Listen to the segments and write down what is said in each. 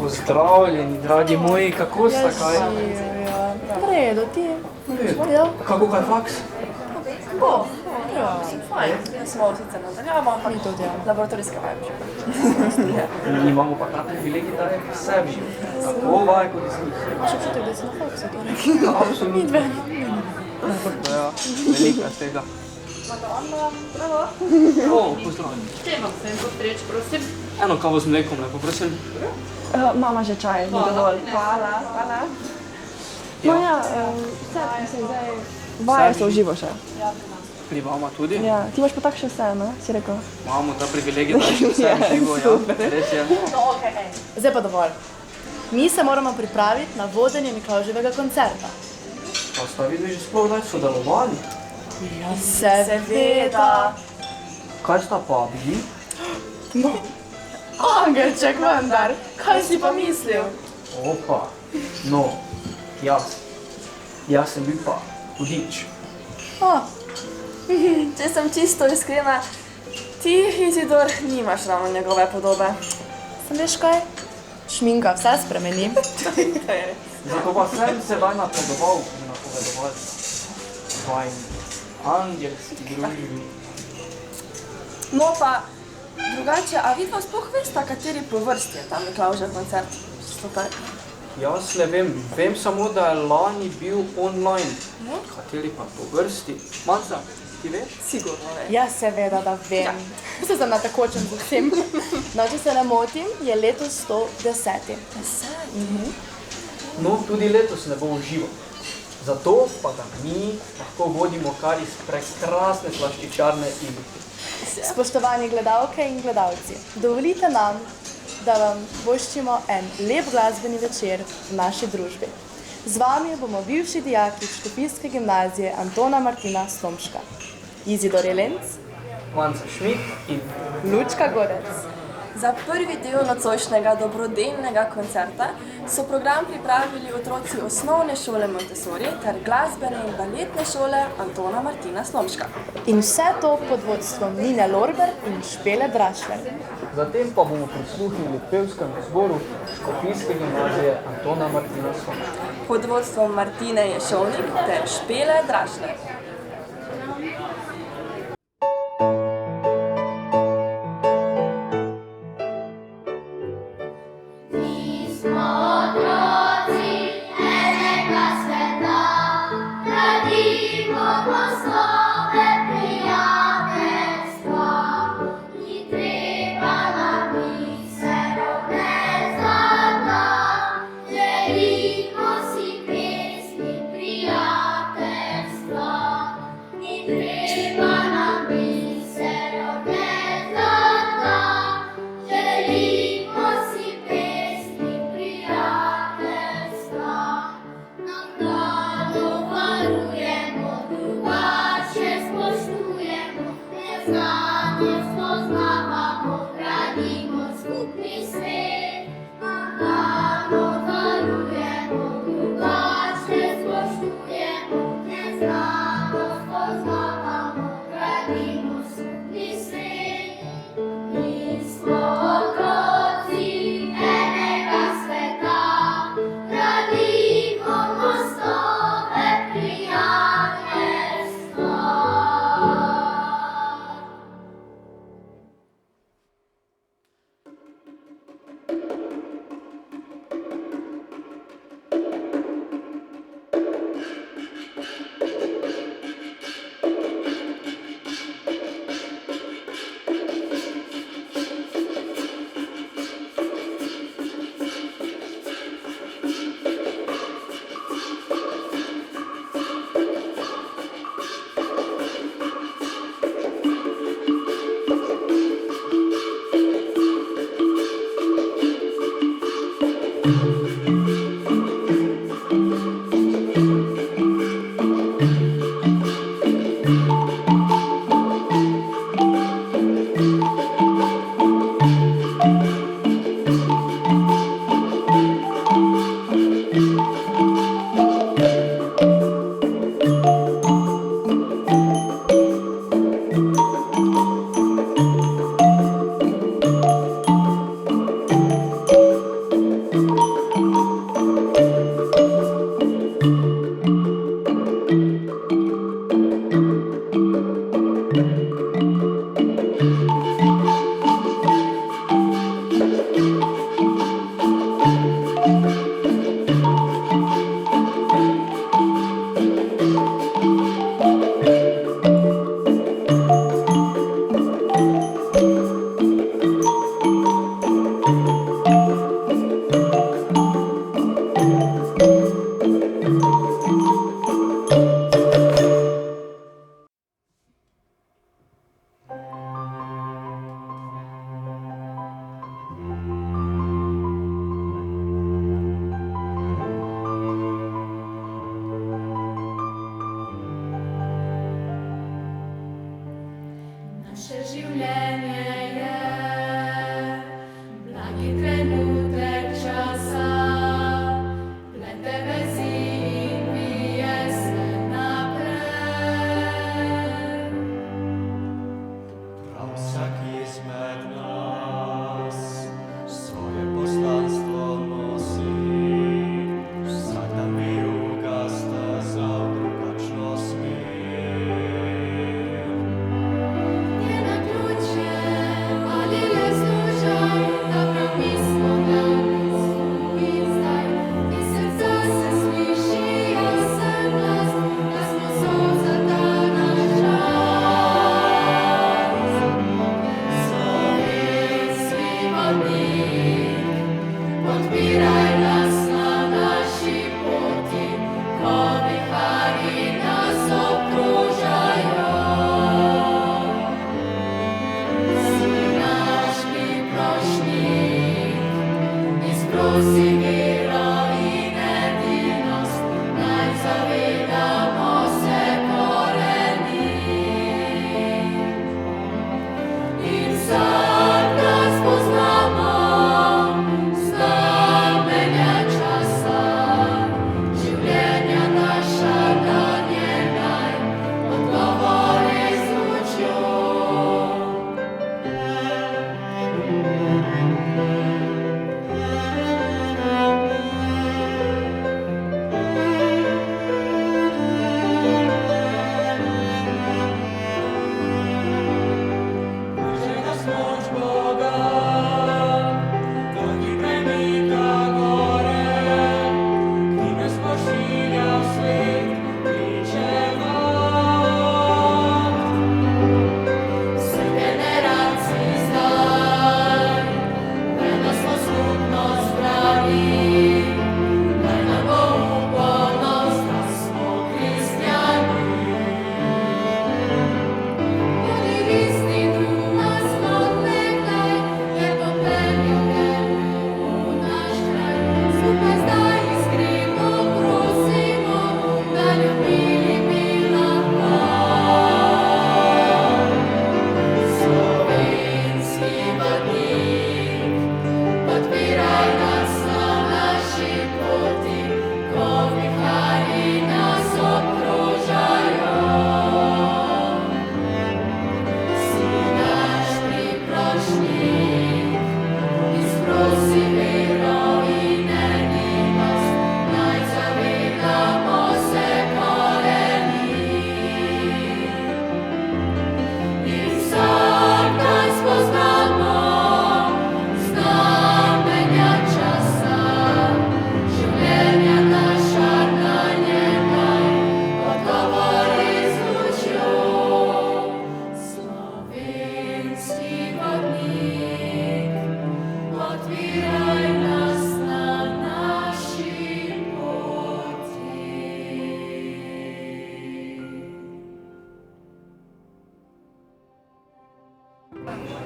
Pozdravljeni, dragi moji, kako sta kaj? V redu, ti? Ja. Kako kaj faks? Fajn, smo sicer nadaljamo, ampak Mi tudi, ja. laboratorijske vaje že. Mi imamo pa ta privilegij, da je vse živ. Tako vaj kot izkušnje. Imaš občutek, da si na faksu torej? Absolutno. Mi dve. Ja, velika tega. Bravo. Pozdravljeni. Če vam sem postreč, prosim. Eno kavo z mlekom, lepo prosim. Mama že čaj, ni dovolj. Hvala. No ja, zdaj vaje so v živo še. Pri vama tudi? Ja, ti imaš pa tako še vse, ne? Si rekel? Imamo ta privilegij, da je še vse živo, ja. Res je. Zdaj pa dovolj. Mi se moramo pripraviti na vodenje Miklavževega koncerta. Pa sta videli že sploh daj sodelovali? Ja, seveda. Kaj sta pa bili? No. Angelček vendar, kaj si pa mislil? Opa, no, jaz sem bil pa hudič. Če sem čisto iskrena, ti, Izidor, nimaš ravno njegove podobe. Sem veš kaj? Šminka vse spremeni. Zato pa sem sedaj napredoval in napovedoval svojim angelski družbi. No pa, drugače, a vidva sploh vesta, kateri po vrsti je ta Miklavžev koncert? Čisto tak. Jaz ne vem samo, da je lani bil online. Kateri pa po vrsti? Manca, ti veš? Sigurno ne. Ja, seveda, da vem. Se sem na takočem z vsem. No, če se ne motim, je letos 110. No, tudi letos ne bo v živo. Zato pa ga mi lahko vodimo kar iz prekrasne slaščičarne Ivice. Spoštovani gledalke in gledalci, dovolite nam, da vam voščimo en lep glasbeni večer v naši družbi. Z vami bomo bivši dijaki Škofijske gimnazije Antona Martina Slomška, Izidor Jelenc, Manca Šmit in Lučka Godec. Za prvi del nocojšnjega dobrodelnega koncerta so program pripravili otroci osnovne šole Montessori ter glasbene in baletne šole Antona Martina Slomška. In vse to pod vodstvom Nine Lorber in Špele Drašler. zatem pa bomo prisluhnili pevskemu zboru Škofijske gimnazije Antona Martina Slomška. Pod vodstvom Martine Ješovnik ter Špele Drašler.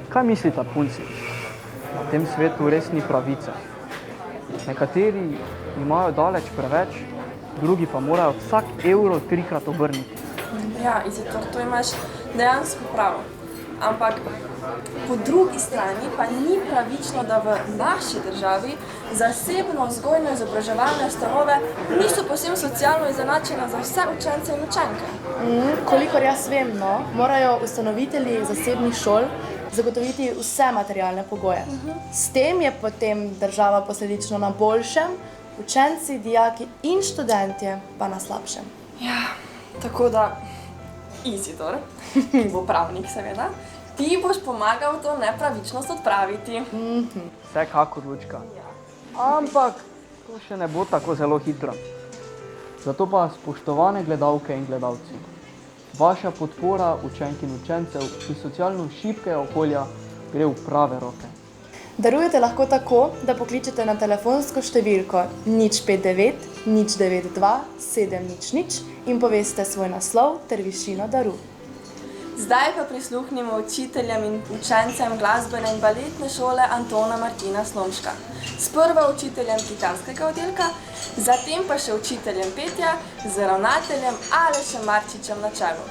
Kaj mislite, punci? Na tem svetu res ni pravice. Nekateri imajo daleč preveč, drugi pa morajo vsak evro 3-krat obrniti. Ja, Izitor, to imaš dejansko prav. Ampak po drugi strani pa ni pravično, da v naši državi zasebno vzgojno-izobraževalne ustanove niso povsem socialno izenačene za vse učence in učenke. Kolikor jaz vem, morajo ustanovitelji zasebnih šol zagotoviti vse materialne pogoje. S tem je potem država posledično na boljšem, učenci, dijaki in študentje pa na slabšem. Ja, tako da, Izidor, ki bo pravnik seveda, ti boš pomagal to nepravičnost odpraviti. Vsekakor, Lučka. Ampak to še ne bo tako zelo hitro. Zato pa, spoštovane gledalke in gledalci, vaša podpora učenk in učencev iz socialno šibkega okolja gre v prave roke. Darujete lahko tako, da pokličete na telefonsko številko 059 092 700 in poveste svoj naslov ter višino daru. Zdaj pa prisluhnimo učiteljem in učencem glasbene in baletne šole Antona Martina Slomška. Sprva učiteljem kitarskega oddelka, zatem pa še učiteljem petja z ravnateljem Alešem Marčičem na čelu.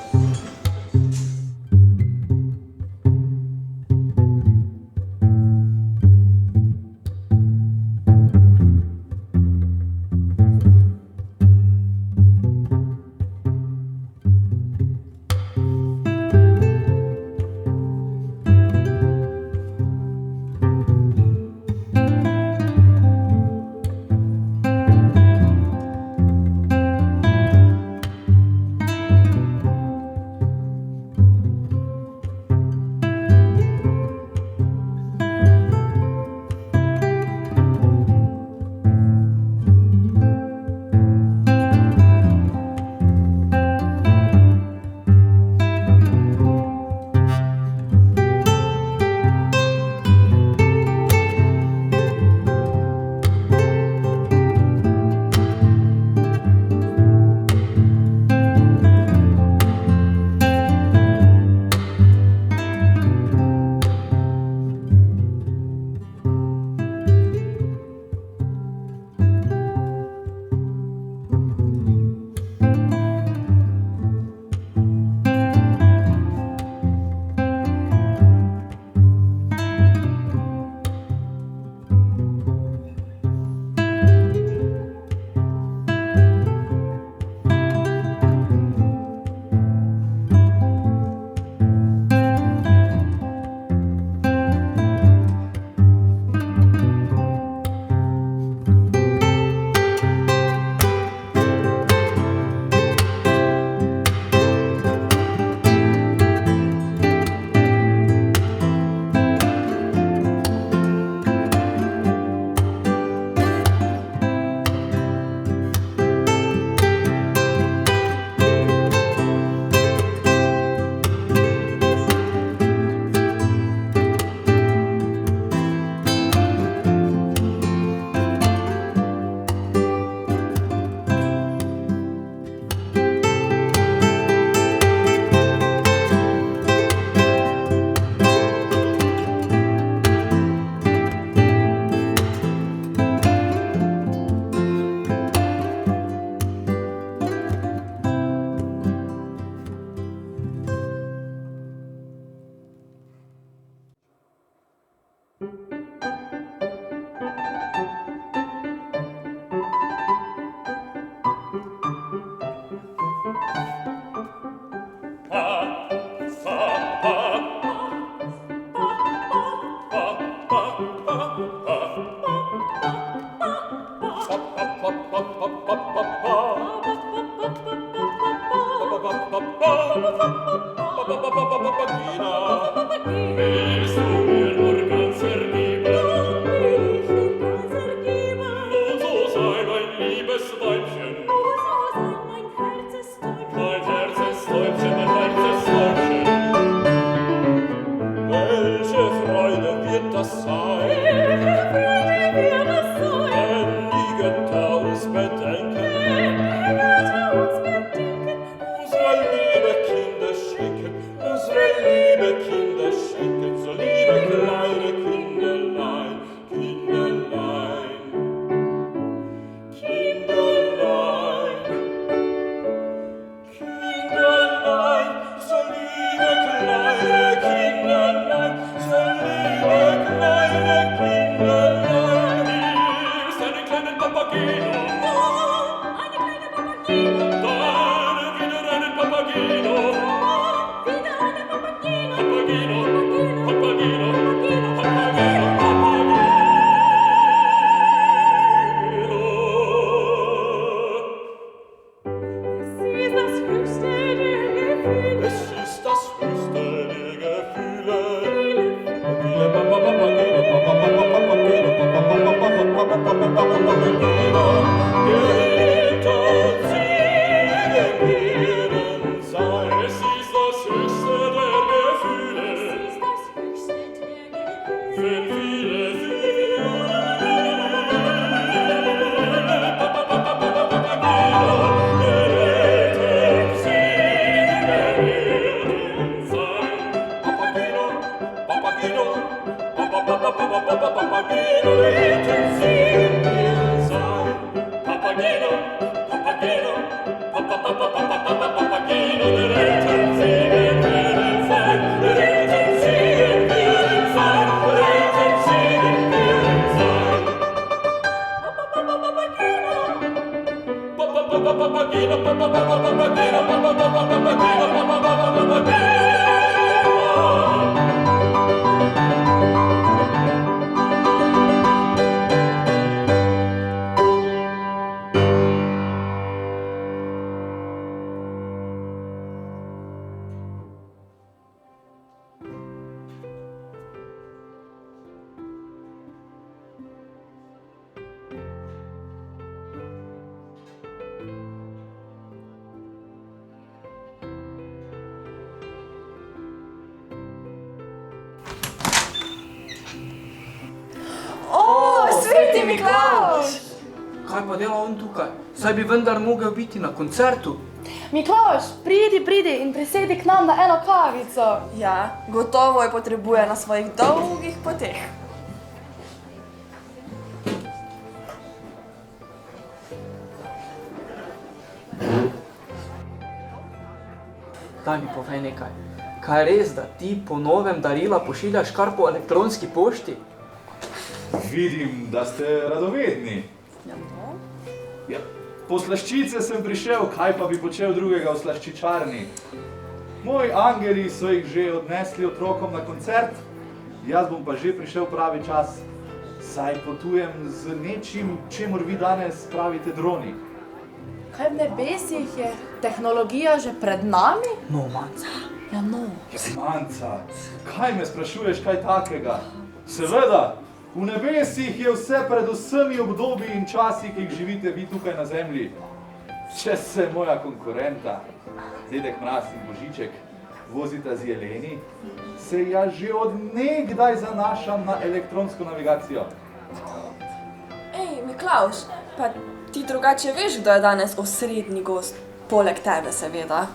Liebe Kinder, Erden sei. Es ist das höchste der Gefühle, wenn viele Sveti Miklavž! Kaj pa dela on tukaj? Saj bi vendar mogel biti na koncertu. Miklavž, pridi in prisedi k nam na eno kavico. Ja, gotovo jo potrebuje na svojih dolgih poteh. Daj mi povej nekaj. Kaj je res, da ti po novem darila pošiljaš kar po elektronski pošti? Vidim, da ste radovedni. Ja, po slaščice sem prišel, kaj pa bi počel drugega v slaščičarni. Moji angeli so jih že odnesli otrokom na koncert, jaz bom pa že prišel pravi čas, saj potujem z nečim, čemur vi danes pravite droni. Kaj v nebesih je tehnologija že pred nami? No, manca. Ja, no. Manca, kaj me sprašuješ kaj takega? Seveda, v nebesih je vse pred vsemi obdobji in časi, ki jih živite vi tukaj na zemlji. Če se moja konkurenta, Dedek Mraz in Božiček, vozita z jeleni, se jaz že od nekdaj zanašam na elektronsko navigacijo. Ej, Miklavž, pa ti drugače veš, kdo je danes osrednji gost? Poleg tebe, seveda.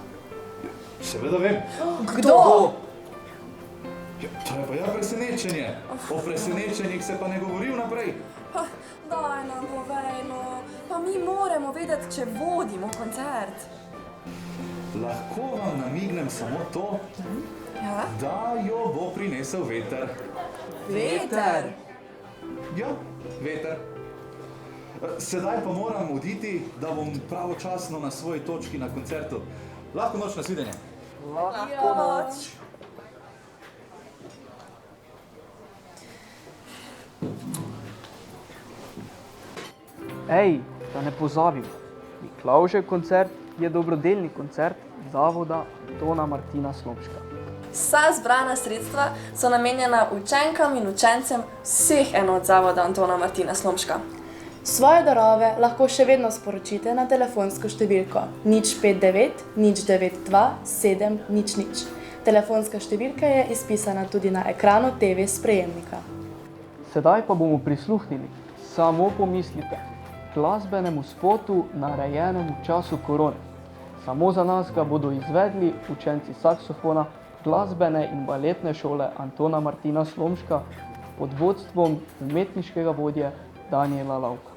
Seveda vem. Kdo? Ja, to je pa ja presenečenje. O presenečenjih se pa ne govori vnaprej. Pa, daj nam povej, no. Pa mi moramo vedeti, če vodimo koncert. Lahko vam namignem samo to, Ja? da jo bo prinesel veter. Veter. Ja, veter. Sedaj pa moram oditi, da bom pravočasno na svoji točki na koncertu. Lahko noč, nasvidenje. Lahko noč. Ej, da ne pozabim. Miklavžev koncert je dobrodelni koncert Zavoda Antona Martina Slomška. Vsa zbrana sredstva so namenjena učenkam in učencem vseh enot Zavoda Antona Martina Slomška. Svoje darove lahko še vedno sporočite na telefonsko številko 059 092 700. Telefonska številka je izpisana tudi na ekranu TV sprejemnika. Sedaj pa bomo prisluhnili, samo pomislite, glasbenemu spotu narejenemu v času korone. Samo za nas ga bodo izvedli učenci saksofona glasbene in baletne šole Antona Martina Slomška pod vodstvom umetniškega vodje Danijela Lauka.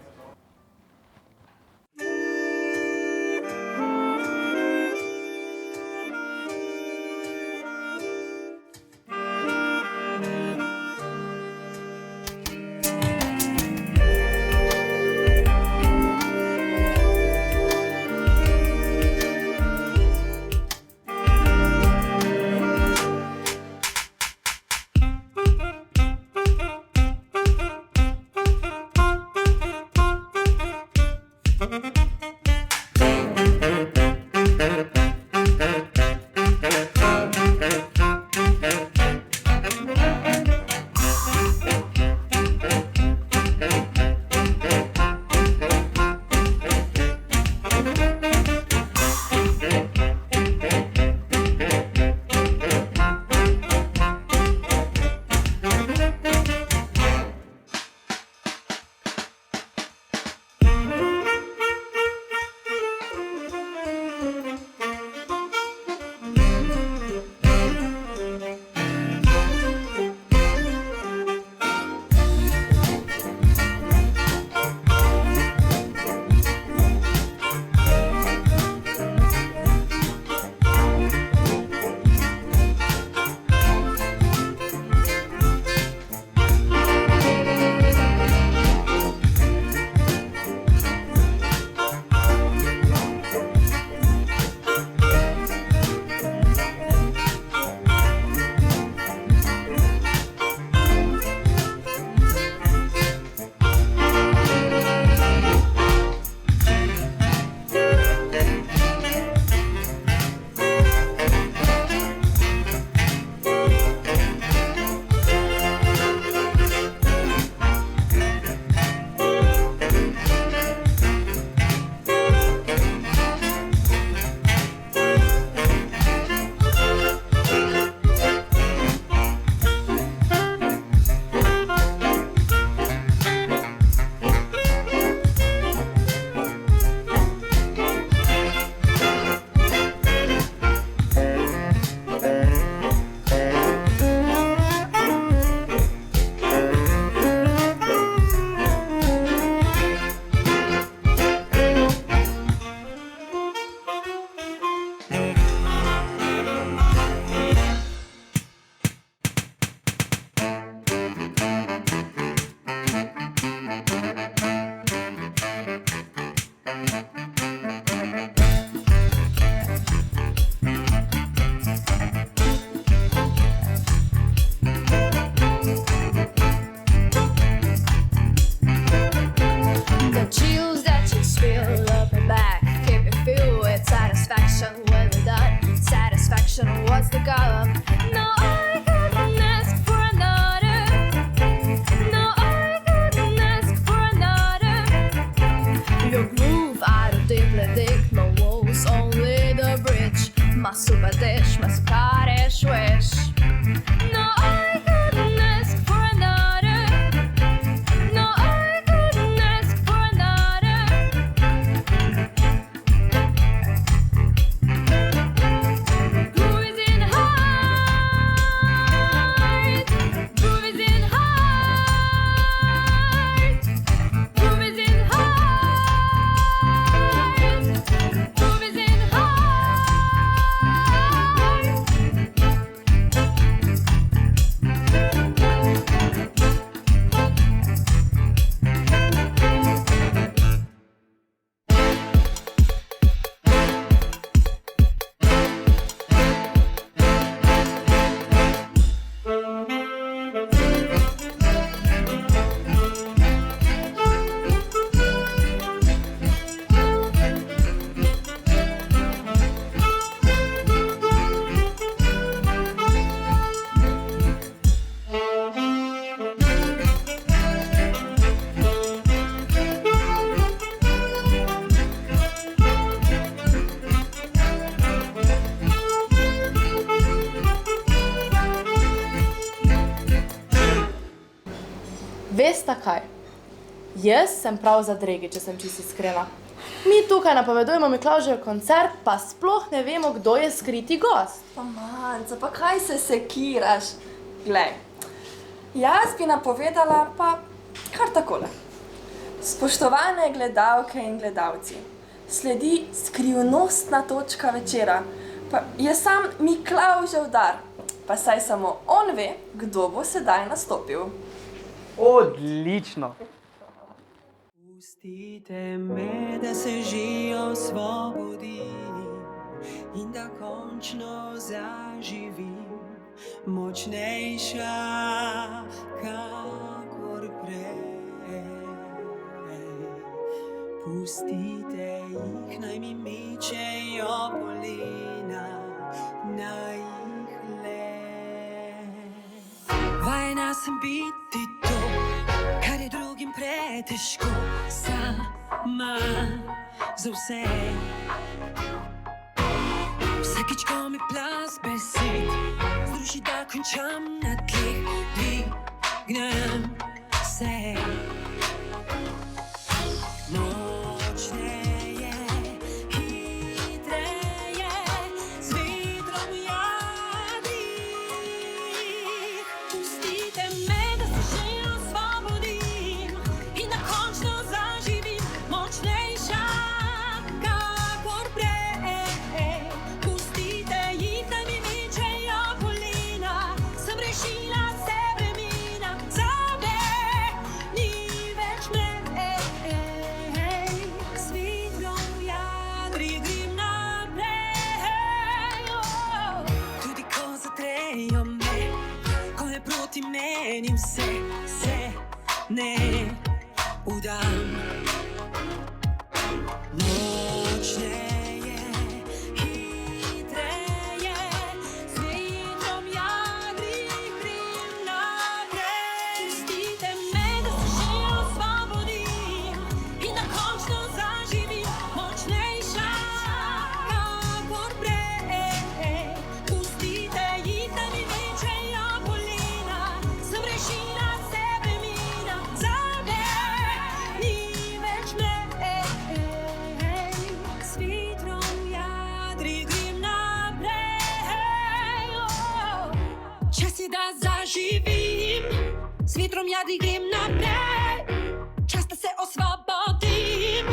The chills that you feel up your back, keep you filled with satisfaction. When we're done, satisfaction, what's the color? No, I couldn't ask for another. No, I couldn't ask for another. Your groove, I don't deeply dig. No walls, only the bridge. My super dish, my Scottish wish. No, I couldn't ask for another. No, I couldn't ask for another. Groove is in heart. Groove is in heart. Groove is in heart. Groove is in Veste kaj? Jaz sem prav zadregi, če sem čisto iskrena. Mi tukaj napovedujemo Miklavžev koncert, pa sploh ne vemo, kdo je skriti gost. Pa manca, pa kaj se sekiraš? Glej, jaz bi napovedala pa kar takole. Spoštovane gledalke in gledalci, sledi skrivnostna točka večera, pa je sam Miklavžev dar, pa saj samo on ve, kdo bo sedaj nastopil. Odlično. Pustite me, da se že osvobodim in da končno zaživim, močnejša kakor prej. Pustite jih, naj mi mečejo polena, naj jih le. Vajena sem biti to, kar je drugim pretežko, sama za vse. Vsakič, ko mi plaz besed zruši, da končam na tleh, dvignem se. Močneje, hitreje, z vetrom jadrih. Pustite me, da se že osvobodim in da končno zaživim, močnejša kakor prej. Pustite jih, da mi mečejo polena, sem rešila se bremena, zame ni več me. S vetrom jadri grem naprej. Tudi ko zatrejo me, ko je proti meni vse, se ne udam. Močneje, hitreje, s vetrom jadri grem naprej. Pustite me, da se že osvobodim in da končno zaživim, močnejša kakor prej. Pustite jih, da mi mečejo polena, sem rešila se bremena, zame ni več me. S vetrom jadri grem naprej. Čas je, da zaživim, s vetrom jadri grem naprej. Čas, da se osvobodim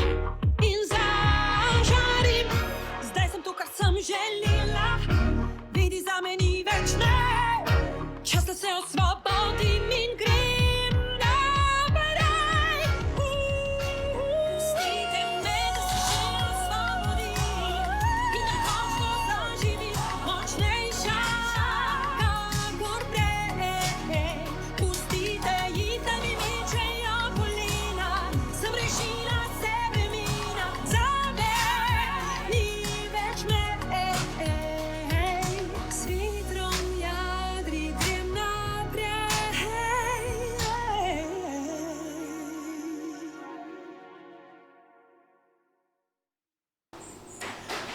in zažarim. Zdaj sem to, kar sem želela, vidi za me ni več ne. Čas, da se osvobodim in grem naprej. Pustite me, da se že osvobodim in da končno zaživim močnejša kakor prej. Pustite jih, da mi mečejo kolena, sem rešila sebe mina, za me ni več me. S vetrom jadri grem naprej.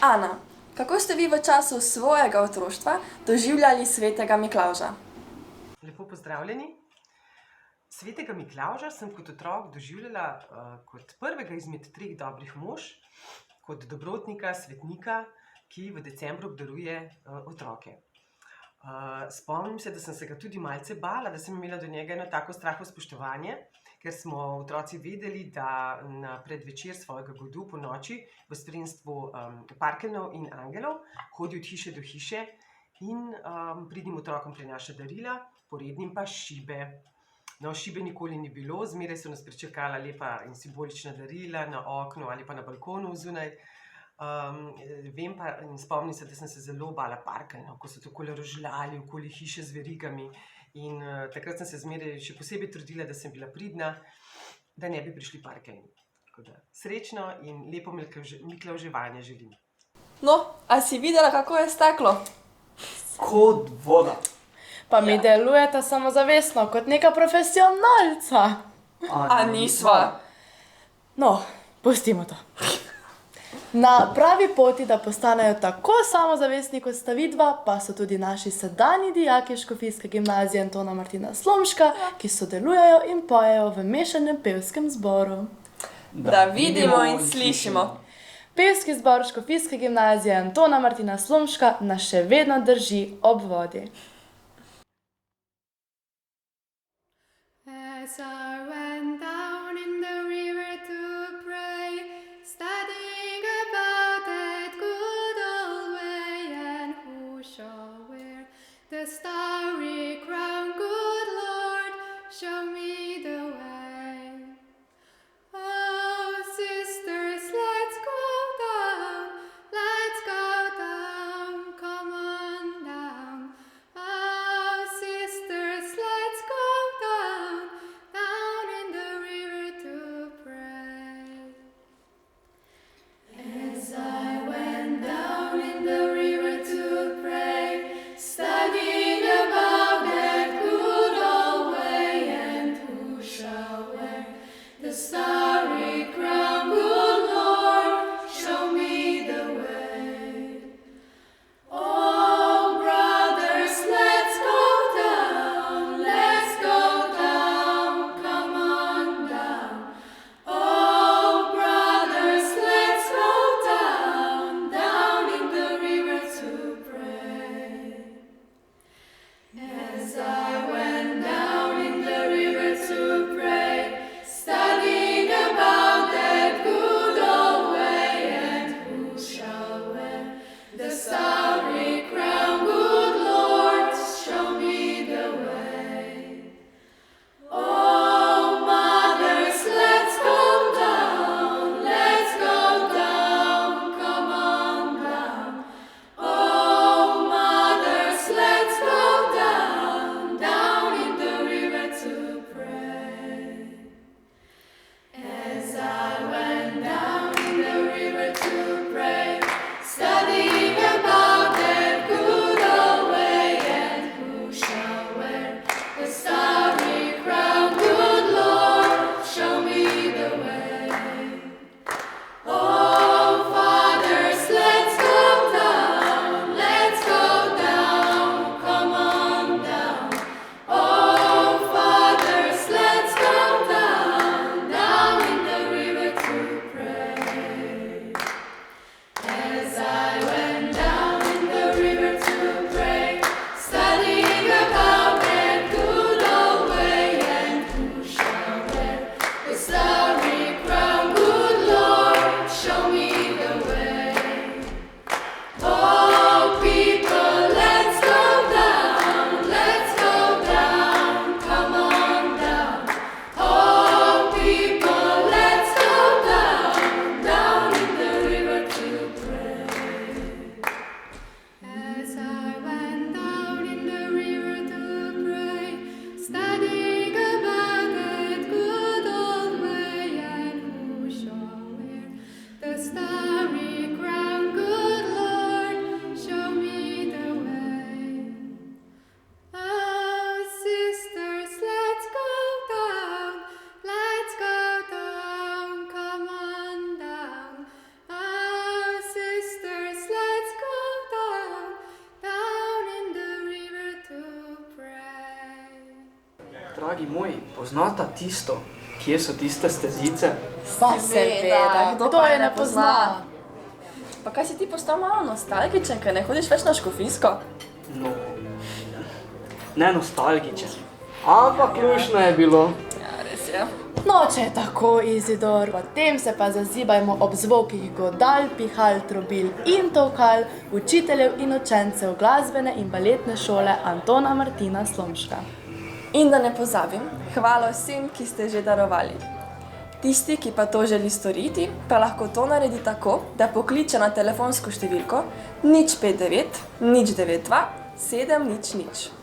Ana, kako ste vi v času svojega otroštva doživljali svetega Miklavža? Lepo pozdravljeni. Svetega Miklavža sem kot otrok doživljala kot prvega izmed 3 dobrih mož, kot dobrotnika, svetnika, ki v decembru obdaruje otroke. Spomnim se, da sem se ga tudi malce bala, da sem imela do njega eno tako straho spoštovanje, ker smo otroci vedeli, da na predvečer svojega godu po noči v spremstvu parkeljnov in angelov hodi od hiše do hiše in pridnim otrokom prinaša darila, porednim pa šibe. No, šibe nikoli ni bilo, zmeraj so nas pričakala lepa in simbolična darila na oknu ali pa na balkonu zunaj. Vem pa in spomnim se, da sem se zelo bala parkeljnov, ko so takole rožljali okoli hiše z verigami. In takrat sem se zmeraj še posebej trudila, da sem bila pridna, da ne bi prišli parkeljni. Tako da srečno in lepo miklavževanje želim. No, a si videla, kako je steklo? Kot voda. Pa mi delujete samozavestno, kot neka profesionalca. A nisva? No, pustimo to. Na pravi poti, da postanejo tako samozavestni kot sta vidva, pa so tudi naši sedanji dijaki Škofijske gimnazije Antona Martina Slomška, ki sodelujejo in pojejo v mešanem pevskem zboru. Da vidimo in slišimo. Pevski zbor Škofijske gimnazije Antona Martina Slomška nas še vedno drži ob vodi. As I went down in the river to pray, studying about that good old way, and who shall wear the starry crown, good Lord, show me the way. Oh, sisters, let's go down, come on down. Oh, sisters, let's go down in the river to pray. As I went down in the river to pray, studying about that good old way, and who shall wear the starry crown, good Lord, show me the way. Oh, brothers, let's go down, come on down. Oh, brothers, let's go down in the river to pray. As I went down in the river to pray, studying about that good old way, and who shall wear the starry crown, good Lord, show me the way. Oh, mothers, let's go down, come on down. Oh, mothers, let's go down in the river to pray. As I went down in the river to pray, studying about Dragi moji, poznata tisto, kje so tiste stezice? Pa seveda, kdo je ne pozna? Pa kaj si ti postal malo nostalgičen, ker ne hodiš več na škofijsko? No, ne nostalgičen, ampak lušno je bilo. Ja, res je. No, če je tako, Izidor, potem se pa zazibajmo ob zvokih godal, pihal, trobil in tolkal učiteljev in učencev glasbene in baletne šole Antona Martina Slomška. In da ne pozabim, hvala vsem, ki ste že darovali. Tisti, ki pa to želi storiti, pa lahko to naredi tako, da pokliče na telefonsko številko 059 092 700.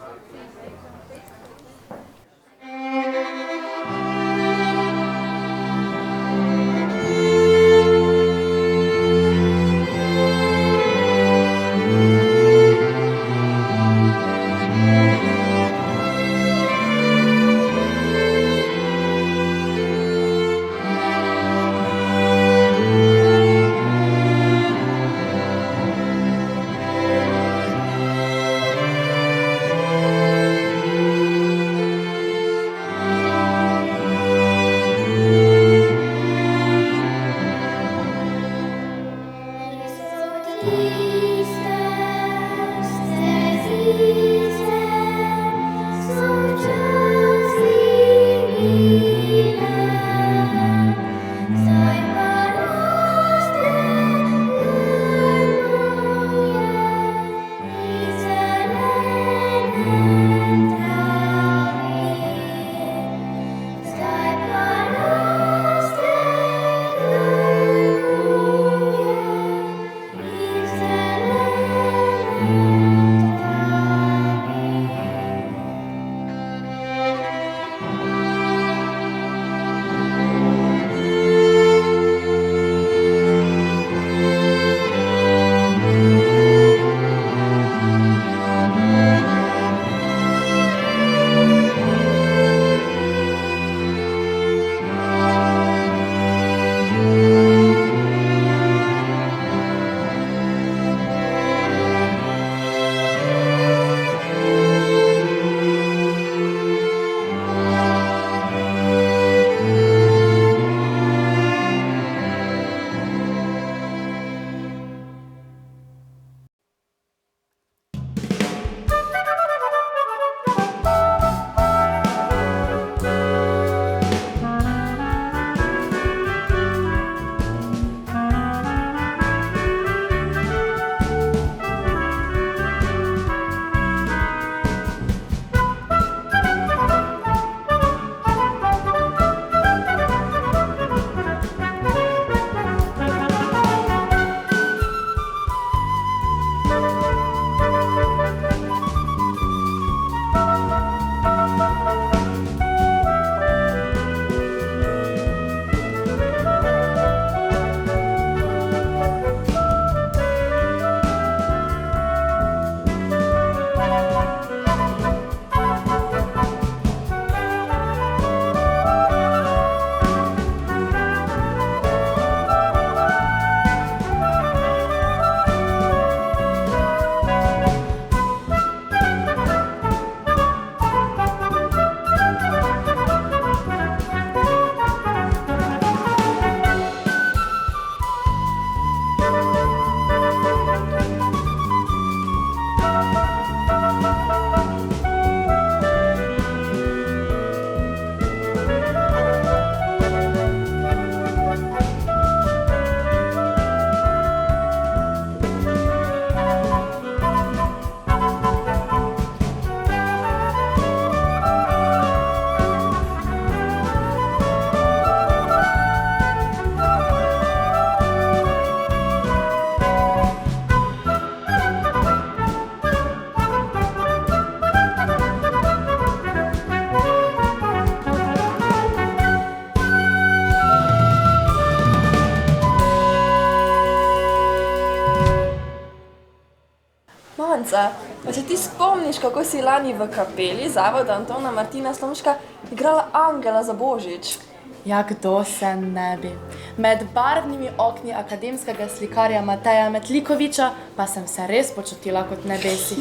Manca, pa se ti spomniš, kako si lani v kapeli Zavoda Antona Martina Slomška igrala Angela za Božič? Ja, kdo se ne bi. Med barvnimi okni akademskega slikarja Mateja Metlikoviča pa sem se res počutila kot nebesi.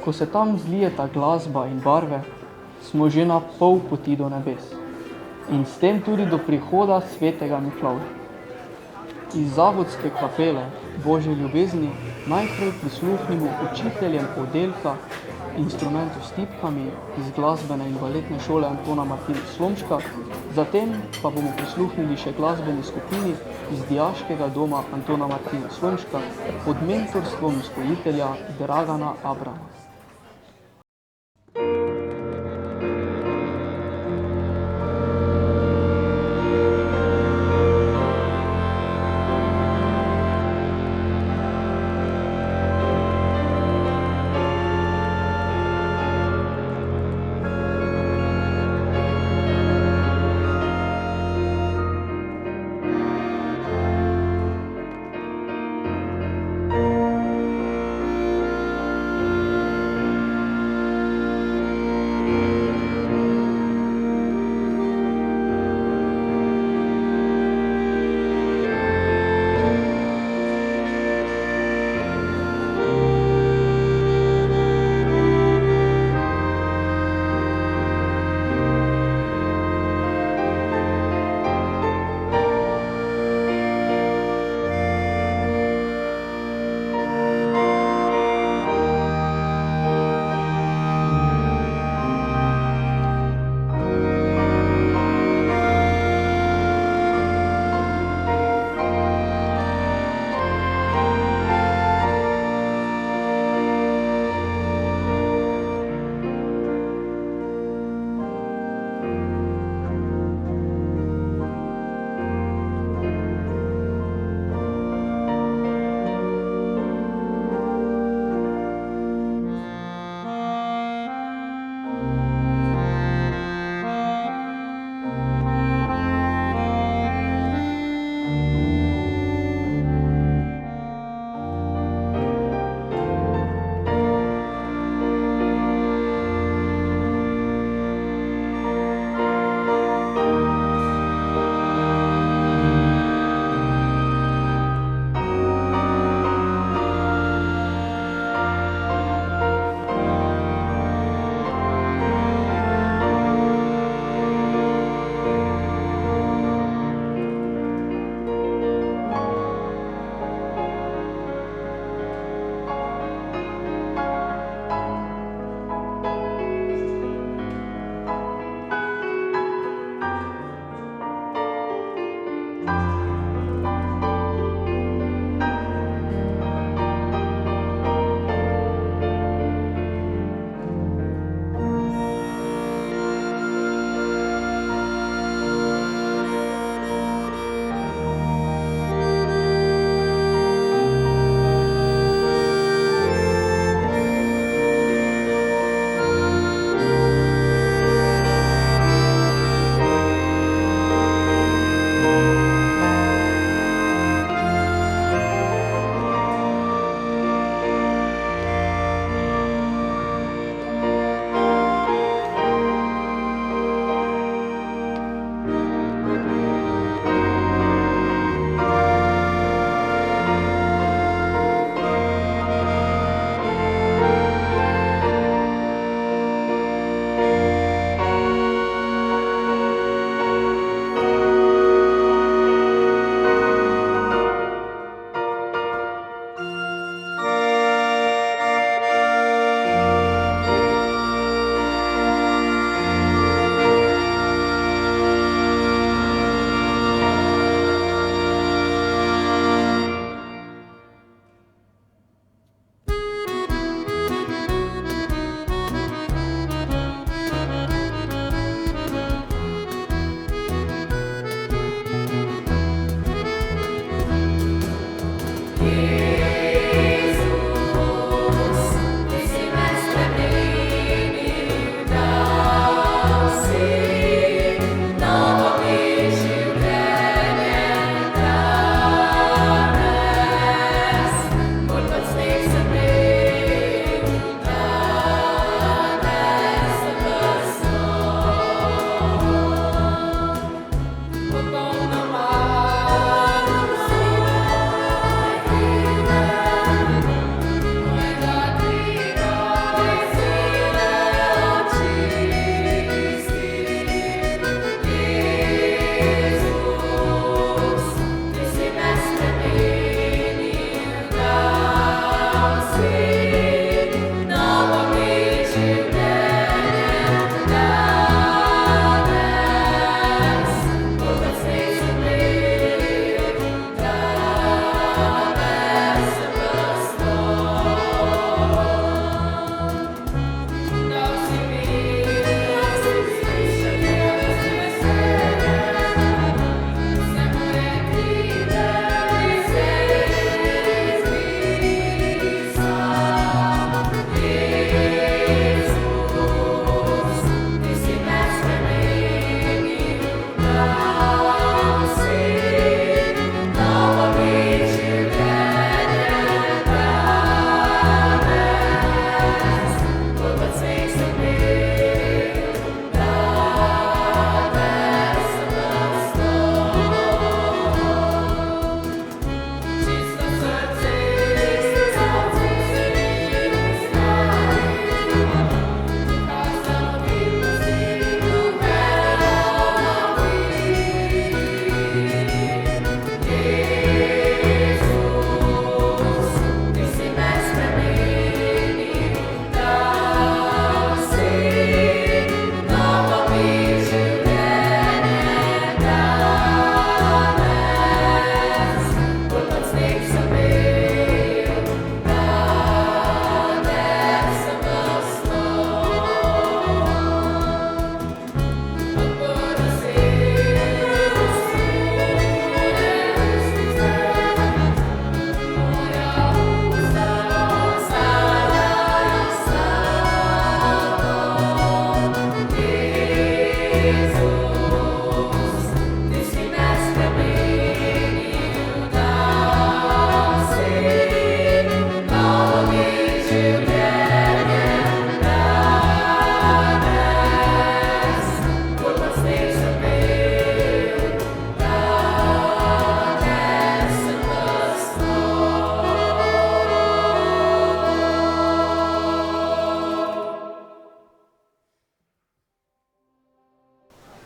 Ko se tam zlijeta glasba in barve, smo že na pol poti do nebes in s tem tudi do prihoda svetega Miklavža. Iz Zavodske kapele Božje ljubezni najprej prisluhnimo učiteljem oddelka instrumentov s tipkami iz glasbene in baletne šole Antona Martina Slomška, zatem pa bomo prisluhnili še glasbeni skupini iz dijaškega doma Antona Martina Slomška pod mentorstvom vzgojitelja Dragana Abrama.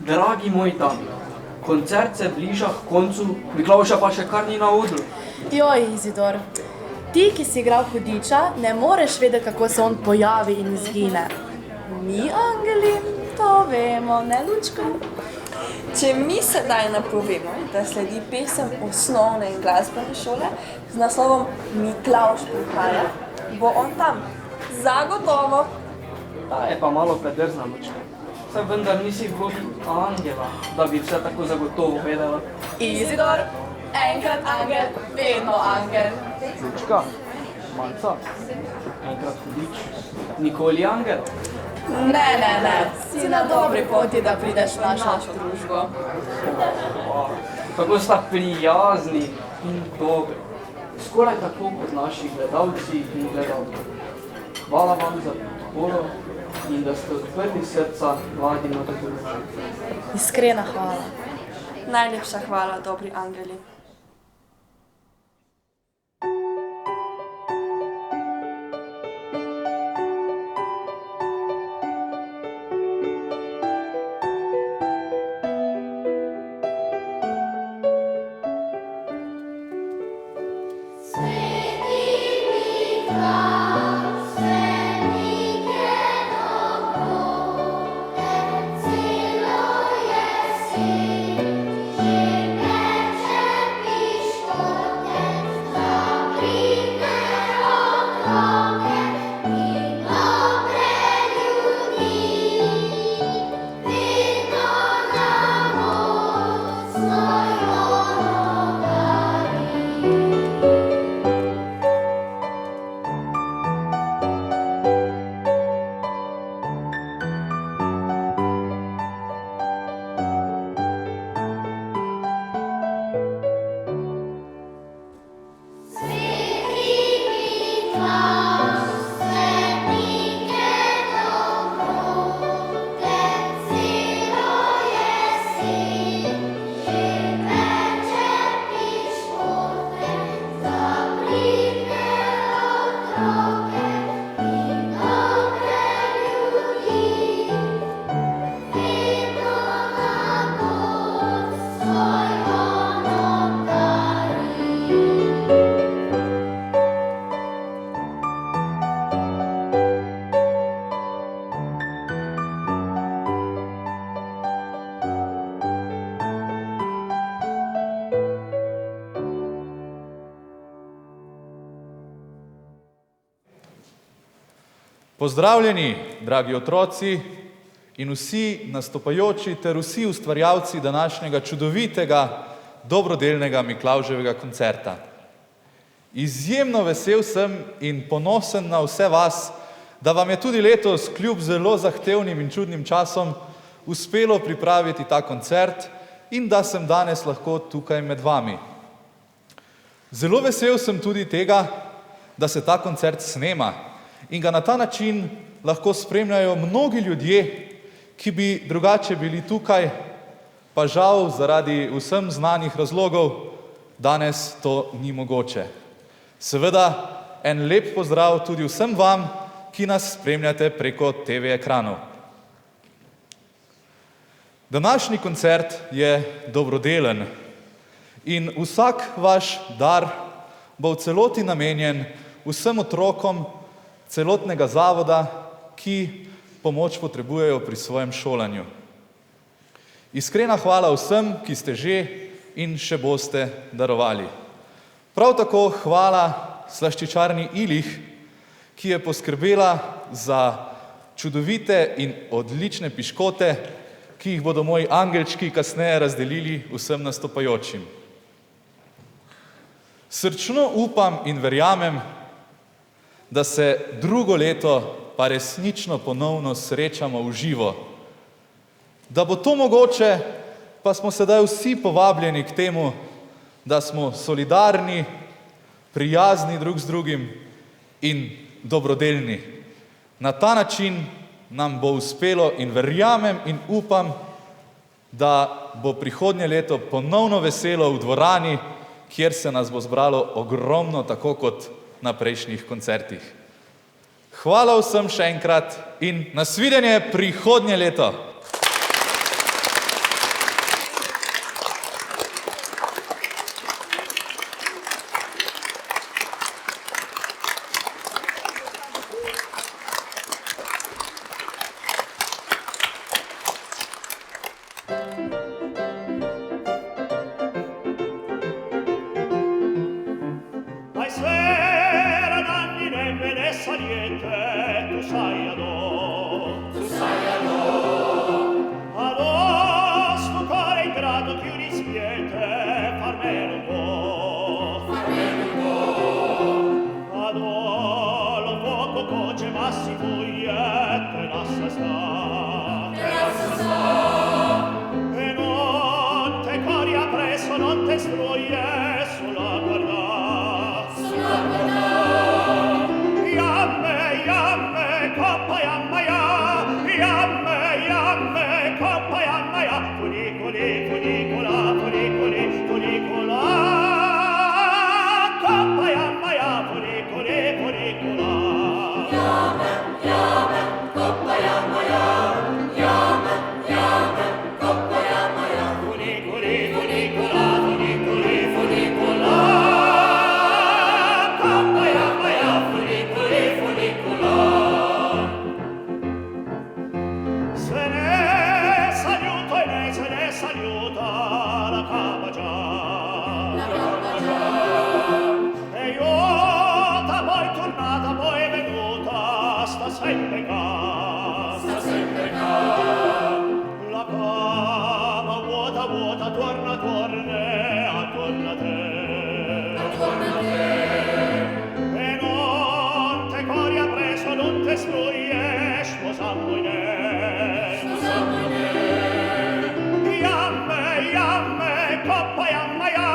Dragi moji dami, koncert se bliža k koncu, Miklavža pa še kar ni na odru. Joj, Izidor, ti, ki si igral hudiča, ne moreš vedeti, kako se on pojavi in izgine. Mi, angeli, to vemo, ne, Lučka? Če mi sedaj napovemo, da sledi pesem osnovne in glasbene šole z naslovom Miklavž prihaja, bo on tam. Zagotovo. Ta je pa malo predrzna, Lučka. Saj vendar nisi v vlogi angela, da bi vse tako zagotovo vedela. Izidor, enkrat angel, vedno angel. Lučka, malca, enkrat hudič, nikoli angel. Ne, si na dobri poti, da prideš v našo družbo. Kako sta prijazni in dobri. Skoraj tako kot naši gledalci in gledalke. Hvala vam za podporo in da ste odprli srca mladim na tako način. Iskrena hvala. Najlepša hvala, dobri angeli. Pozdravljeni, dragi otroci in vsi nastopajoči ter vsi ustvarjalci današnjega čudovitega, dobrodelnega Miklavževega koncerta. Izjemno vesel sem in ponosen na vse vas, da vam je tudi letos kljub zelo zahtevnim in čudnim časom uspelo pripraviti ta koncert in da sem danes lahko tukaj med vami. Zelo vesel sem tudi tega, da se ta koncert snema in ga na ta način lahko spremljajo mnogi ljudje, ki bi drugače bili tukaj, pa žal zaradi vsem znanih razlogov danes to ni mogoče. Seveda en lep pozdrav tudi vsem vam, ki nas spremljate preko TV ekranov. Današnji koncert je dobrodelen in vsak vaš dar bo v celoti namenjen vsem otrokom celotnega zavoda, ki pomoč potrebujejo pri svojem šolanju. Iskrena hvala vsem, ki ste že in še boste darovali. Prav tako hvala slaščičarni Ilih, ki je poskrbela za čudovite in odlične piškote, ki jih bodo moji angelčki kasneje razdelili vsem nastopajočim. Srčno upam in verjamem, da se drugo leto pa resnično ponovno srečamo v živo. Da bo to mogoče, pa smo sedaj vsi povabljeni k temu, da smo solidarni, prijazni drug z drugim in dobrodelni. Na ta način nam bo uspelo in verjamem in upam, da bo prihodnje leto ponovno veselo v dvorani, kjer se nas bo zbralo ogromno, tako kot na prejšnjih koncertih. Hvala vsem še enkrat in nasvidenje prihodnje leto! saliente, tu sai adò sto cuore ingrato più dispiete, farmelo un po', adò lo poco coce ma si fuiette, lascia sta, e non te cori appresso, non te struie, solo a guardar, Yamme, coppa yamma ya, yamme, coppa yamma ya, funicoli, funicola, coppa yamma ya, funicoli, funicola. Coppa yamma ya, coppa yamma ya, funicoli, funicola, funicola. Coppa yamma ya, funicoli, funicola. Se ne saluta la capa già. E io ta poi tornata, poi venuta, sta sempre qua. La capa vuota, torna, attorno a te. E non te cori appresso, non te struie, sposammo in Yamme, coppa yamma ya,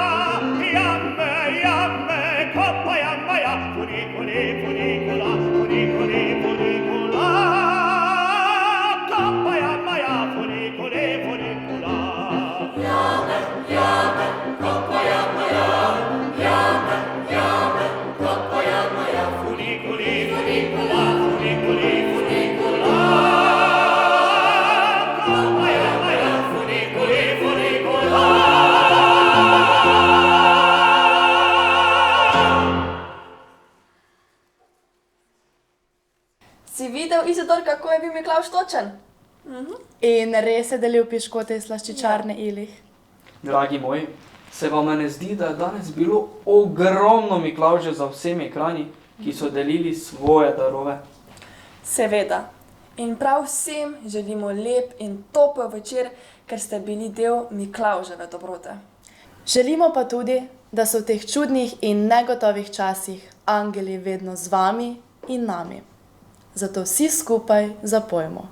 yamme, coppa yamma ya, funicoli, funicola, coppa yamma ya, funicoli, funicola. Yamme, coppa yamma ya, coppa yamma ya, funicoli, funicola, coppa yamma ya, funicoli, funicola. Si videl, Izidor, kako je bil Miklavž točen? In res je delil piškote iz slaščičarne Ilih. Dragi moji, se vam ne zdi, da je danes bilo ogromno Miklavžev za vsemi ekrani, ki so delili svoje darove? Seveda. In prav vsem želimo lep in topel večer, ker ste bili del Miklavževe dobrote. Želimo pa tudi, da so v teh čudnih in negotovih časih angeli vedno z vami in nami. Zato vsi skupaj zapojmo.